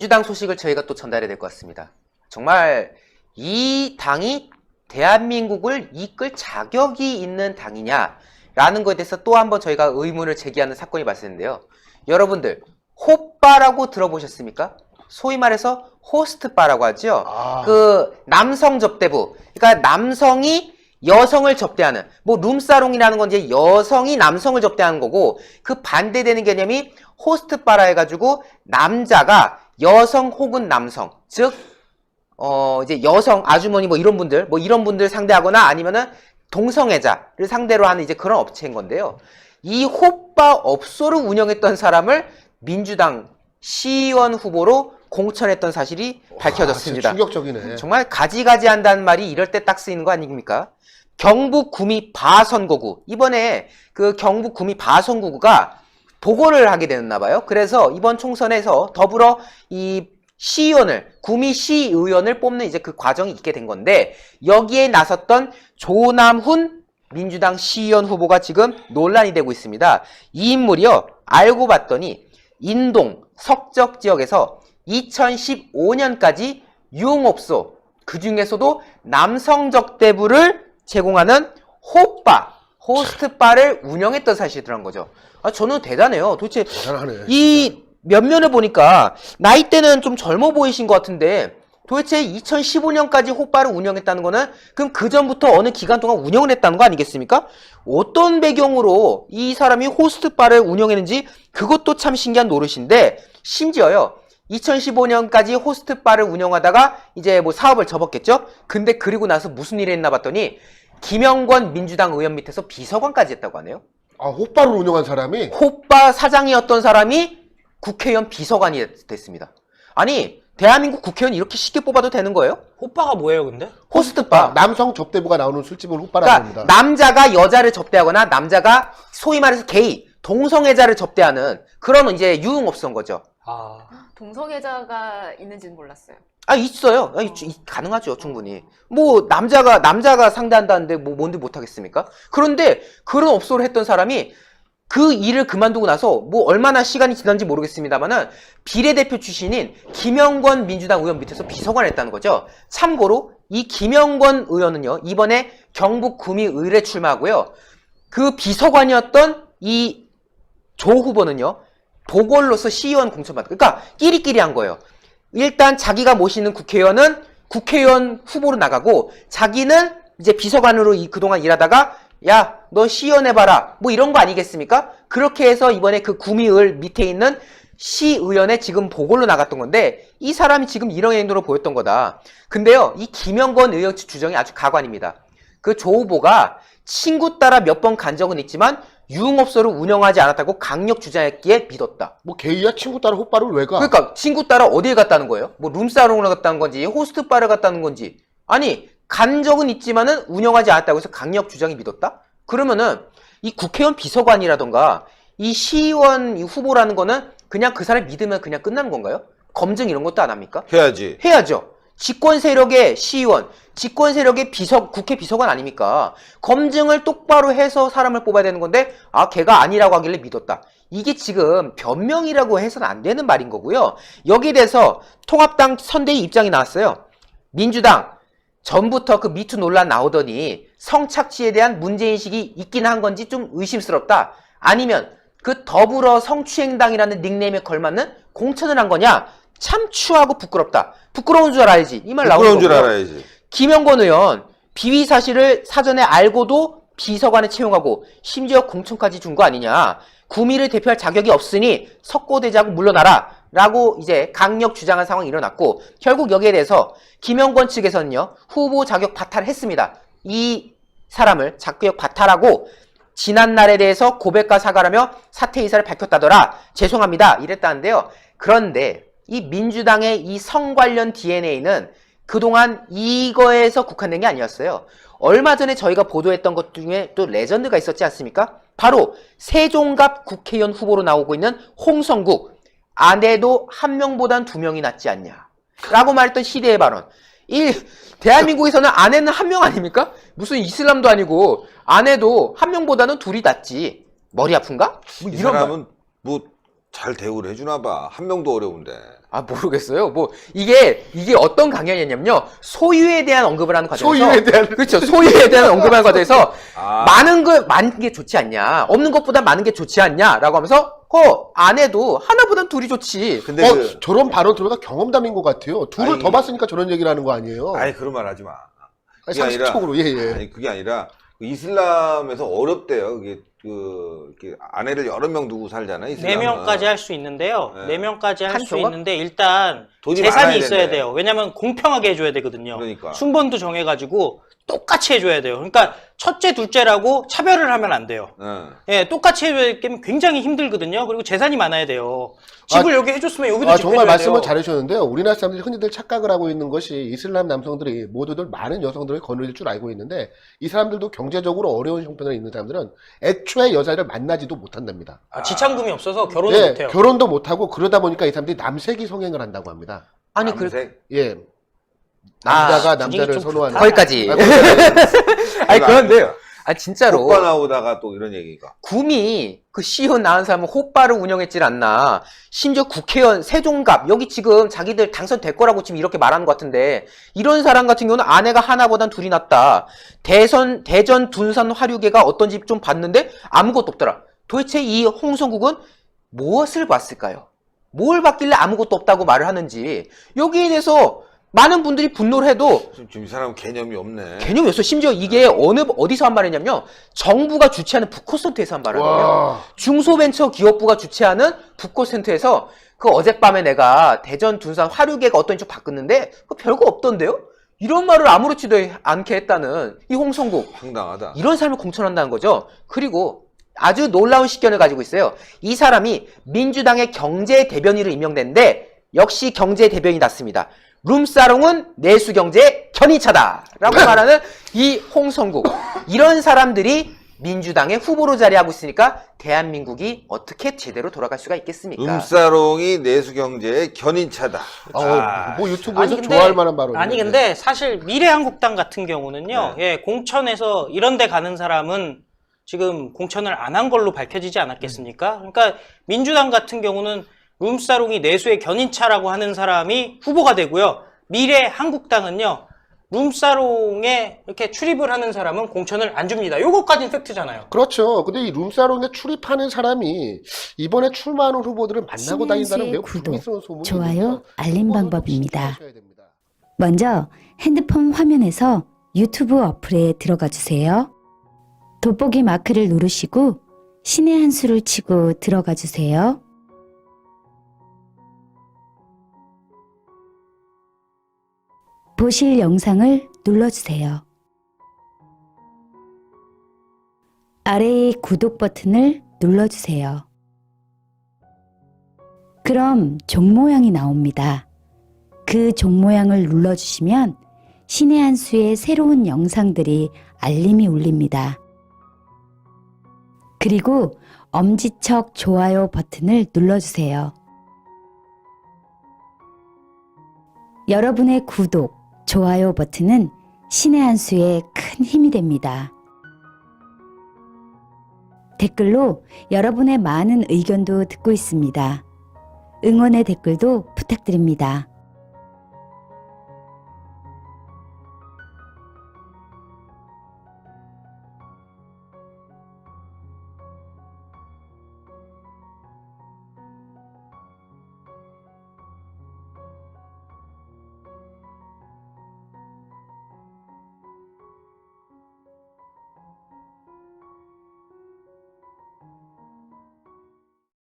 민주당 소식을 저희가 또 전달해야 될 것 같습니다. 정말 이 당이 대한민국을 이끌 자격이 있는 당이냐라는 것에 대해서 또 한번 저희가 의문을 제기하는 사건이 발생했는데요. 여러분들 호빠라고 들어보셨습니까? 소위 말해서 호스트바라고 하죠. 그 남성 접대부, 그러니까 남성이 여성을 접대하는, 뭐 룸사롱이라는 건 이제 여성이 남성을 접대하는 거고, 그 반대되는 개념이 호스트바라 해가지고 남자가 여성 혹은 남성, 즉 이제 여성 아주머니 뭐 이런 분들 상대하거나 아니면은 동성애자를 상대로 하는 이제 그런 업체인 건데요. 이 호빠 업소를 운영했던 사람을 민주당 시의원 후보로 공천했던 사실이 밝혀졌습니다. 충격적이네. 정말 가지가지 한다는 말이 이럴 때 딱 쓰이는 거 아닙니까? 경북 구미 바선거구, 이번에 그 경북 구미 바선거구가 보궐을 하게 됐나 봐요. 그래서 이번 총선에서 더불어 이 시의원을, 구미 시의원을 뽑는 이제 그 과정이 있게 된 건데, 여기에 나섰던 조남훈 민주당 시의원 후보가 지금 논란이 되고 있습니다. 이 인물이요, 알고 봤더니 인동 석적 지역에서 2015년까지 유흥업소, 그 중에서도 남성 적대부를 제공하는 호빠, 호스트바를 운영했던 사실이 드러난 거죠. 저는 대단해요. 도대체 대단하네, 이 면면을 보니까 나이대는 좀 젊어 보이신 것 같은데, 도대체 2015년까지 호빠를 운영했다는 거는 그럼 그 전부터 어느 기간 동안 운영을 했다는 거 아니겠습니까? 어떤 배경으로 이 사람이 호스트바를 운영했는지 그것도 참 신기한 노릇인데, 심지어요 2015년까지 호스트바를 운영하다가 이제 뭐 사업을 접었겠죠? 근데 그리고 나서 무슨 일이 했나 봤더니 김영권 민주당 의원 밑에서 비서관까지 했다고 하네요. 호빠를 운영한 사람이? 호빠 사장이었던 사람이 국회의원 비서관이 됐습니다. 아니, 대한민국 국회의원 이렇게 쉽게 뽑아도 되는 거예요? 호빠가 뭐예요, 근데? 호스트바. 남성 접대부가 나오는 술집을 호빠라고 그러니까 합니다. 남자가 여자를 접대하거나 남자가 소위 말해서 게이, 동성애자를 접대하는 그런 이제 유흥업소인 거죠. 동성애자가 있는지는 몰랐어요. 있어요. 가능하죠, 충분히. 뭐 남자가 상대한다는데 뭐 뭔데 못하겠습니까? 그런데 그런 업소를 했던 사람이 그 일을 그만두고 나서 뭐 얼마나 시간이 지난지 모르겠습니다만은 비례대표 출신인 김영권 민주당 의원 밑에서 비서관을 했다는 거죠. 참고로 이 김영권 의원은요, 이번에 경북 구미의뢰 출마하고요, 그 비서관이었던 이 조 후보는요, 보궐로서 시의원 공천받고, 그러니까 끼리끼리 한 거예요. 일단 자기가 모시는 국회의원은 국회의원 후보로 나가고, 자기는 이제 비서관으로 그동안 일하다가 야, 너 시의원 해봐라, 뭐 이런 거 아니겠습니까? 그렇게 해서 이번에 그 구미을 밑에 있는 시의원에 지금 보궐로 나갔던 건데, 이 사람이 지금 이런 행동을 보였던 거다. 근데요, 이 김영권 의원 주장이 아주 가관입니다. 그 조 후보가 친구 따라 몇 번 간 적은 있지만 유흥업소를 운영하지 않았다고 강력 주장했기에 믿었다. 뭐 게이야? 친구 따라 호빠를 왜 가? 그러니까 친구 따라 어디에 갔다는 거예요? 뭐 룸사롱을 갔다는 건지 호스트바를 갔다는 건지. 아니, 간 적은 있지만은 운영하지 않았다고 해서 강력 주장이 믿었다? 그러면은 이 국회의원 비서관이라던가 이 시의원 후보라는 거는 그냥 그 사람 믿으면 그냥 끝나는 건가요? 검증 이런 것도 안 합니까? 해야지. 해야죠. 집권 세력의 시의원, 집권 세력의 국회 비서관 아닙니까? 검증을 똑바로 해서 사람을 뽑아야 되는 건데, 걔가 아니라고 하길래 믿었다. 이게 지금 변명이라고 해서는 안 되는 말인 거고요. 여기에 대해서 통합당 선대위 입장이 나왔어요. 민주당 전부터 그 미투 논란 나오더니 성착취에 대한 문제인식이 있긴 한 건지 좀 의심스럽다. 아니면 그 더불어 성추행당이라는 닉네임에 걸맞는 공천을 한 거냐? 참 추하고 부끄럽다. 부끄러운 줄 알아야지. 이 말 나오는 거고요. 부끄러운 줄 알아야지. 김영권 의원 비위 사실을 사전에 알고도 비서관에 채용하고 심지어 공천까지 준 거 아니냐. 구미를 대표할 자격이 없으니 석고대자고 물러나라 라고 이제 강력 주장한 상황이 일어났고, 결국 여기에 대해서 김영권 측에서는요, 후보 자격 바탈을 했습니다. 이 사람을 자격 바탈하고 지난날에 대해서 고백과 사과라며 사퇴 의사를 밝혔다더라. 죄송합니다. 이랬다는데요. 그런데 이 민주당의 이 성 관련 DNA는 그동안 이거에서 국한된 게 아니었어요. 얼마 전에 저희가 보도했던 것 중에 또 레전드가 있었지 않습니까? 바로 세종갑 국회의원 후보로 나오고 있는 홍성국. 아내도 한 명보단 두 명이 낫지 않냐 라고 말했던 시대의 발언. 대한민국에서는 아내는 한 명 아닙니까? 무슨 이슬람도 아니고 아내도 한 명보다는 둘이 낫지. 머리 아픈가? 뭐 이 이런 말. 사람은 뭐 잘 대우를 해주나 봐. 한 명도 어려운데. 아, 모르겠어요. 뭐, 이게 어떤 강연이었냐면요. 소유에 대한 언급을 하는 과정에서. 소유에 대한. 그렇죠. 소유에 대한 언급을 하는 과정에서 아. 많은 게 좋지 않냐. 없는 것보다 많은 게 좋지 않냐라고 하면서, 안 해도 하나보단 둘이 좋지. 근데 저런 발언 들어가 경험담인 것 같아요. 둘을 아니, 더 봤으니까 저런 얘기를 하는 거 아니에요? 아니 그런 말 하지 마. 아니, 그게 아니라- 상식적으로, 예, 예. 아니 그게 아니라 그 이슬람에서 어렵대요. 이게 이렇게 아내를 여러 명 두고 살잖아요. 네 이슬람은. 명까지 할 수 있는데요. 네. 네 명까지 할 한 수 표가? 있는데 일단 돈이 재산이 많아야 있어야 된대. 돼요. 왜냐면 공평하게 해줘야 되거든요. 그러니까. 순번도 정해가지고 똑같이 해줘야 돼요. 그러니까 첫째, 둘째라고 차별을 하면 안 돼요. 예, 똑같이 해줘야 되면 굉장히 힘들거든요. 그리고 재산이 많아야 돼요. 집을 여기 해줬으면 여기도 집 정말 해줘야 말씀을 돼요. 잘해주셨는데요. 우리나라 사람들이 흔히들 착각을 하고 있는 것이 이슬람 남성들이 모두들 많은 여성들을 거느릴 줄 알고 있는데 이 사람들도 경제적으로 어려운 형편에 있는 사람들은 애초에 여자를 만나지도 못한답니다. 지참금이 없어서 결혼을 예, 못해요. 결혼도 못하고 그러다 보니까 이 사람들이 남색이 성행을 한다고 합니다. 아니, 남색? 예. 남자가 분위기 남자를 좀 선호하는. 거기까지. 아, 거기까지. 아니, 그런데요. 아, 진짜로. 오빠 나오다가 또 이런 얘기가. 구미 그 CEO 낳은 사람은 호빠를 운영했질 않나. 심지어 국회의원 세종갑 여기 지금 자기들 당선될 거라고 지금 이렇게 말하는 것 같은데 이런 사람 같은 경우는 아내가 하나보단 둘이 낫다. 대전 둔산 화류계가 어떤지 좀 봤는데 아무것도 없더라. 도대체 이 홍성국은 무엇을 봤을까요? 뭘 봤길래 아무것도 없다고 말을 하는지 여기에 대해서 많은 분들이 분노를 해도 지금 이 사람은 개념이 없네. 개념이 없어. 심지어 이게 어디서 한 말이냐면요. 정부가 주최하는 북코센터에서 한 말이에요. 와. 중소벤처기업부가 주최하는 북코센터에서 그 어젯밤에 내가 대전 둔산 화류계가 어떤지 좀 바꿨는데 그거 별거 없던데요? 이런 말을 아무렇지도 않게 했다는 이 홍성국. 황당하다. 이런 삶을 공천한다는 거죠. 그리고 아주 놀라운 식견을 가지고 있어요. 이 사람이 민주당의 경제대변인으로 임명됐는데 역시 경제대변인이 났습니다. 룸사롱은 내수경제의 견인차다 라고 말하는 이 홍성국. 이런 사람들이 민주당의 후보로 자리하고 있으니까 대한민국이 어떻게 제대로 돌아갈 수가 있겠습니까? 룸사롱이 내수경제의 견인차다. 뭐 유튜브에서 근데- 좋아할 만한 발언. 아니 근데 사실 미래한국당 같은 경우는요. 네. 예, 공천에서 이런 데 가는 사람은 지금 공천을 안 한 걸로 밝혀지지 않았겠습니까? 그러니까 민주당 같은 경우는 룸사롱이 내수의 견인차라고 하는 사람이 후보가 되고요. 미래한국당은요. 룸사롱에 이렇게 출입을 하는 사람은 공천을 안 줍니다. 요것까지는 팩트잖아요. 그렇죠. 근데 이 룸사롱에 출입하는 사람이 이번에 출마하는 후보들을 만나고 다닌다는 매우 구독, 불미스러운 소문이 좋아요, 있는데요. 알림 그거는 방법입니다. 신고하셔야 됩니다. 먼저 핸드폰 화면에서 유튜브 어플에 들어가 주세요. 돋보기 마크를 누르시고 신의 한 수를 치고 들어가 주세요. 보실 영상을 눌러주세요. 아래의 구독 버튼을 눌러주세요. 그럼 종 모양이 나옵니다. 그 종 모양을 눌러주시면 신의 한 수의 새로운 영상들이 알림이 울립니다. 그리고 엄지척 좋아요 버튼을 눌러주세요. 여러분의 구독, 좋아요 버튼은 신의 한 수의 큰 힘이 됩니다. 댓글로 여러분의 많은 의견도 듣고 있습니다. 응원의 댓글도 부탁드립니다.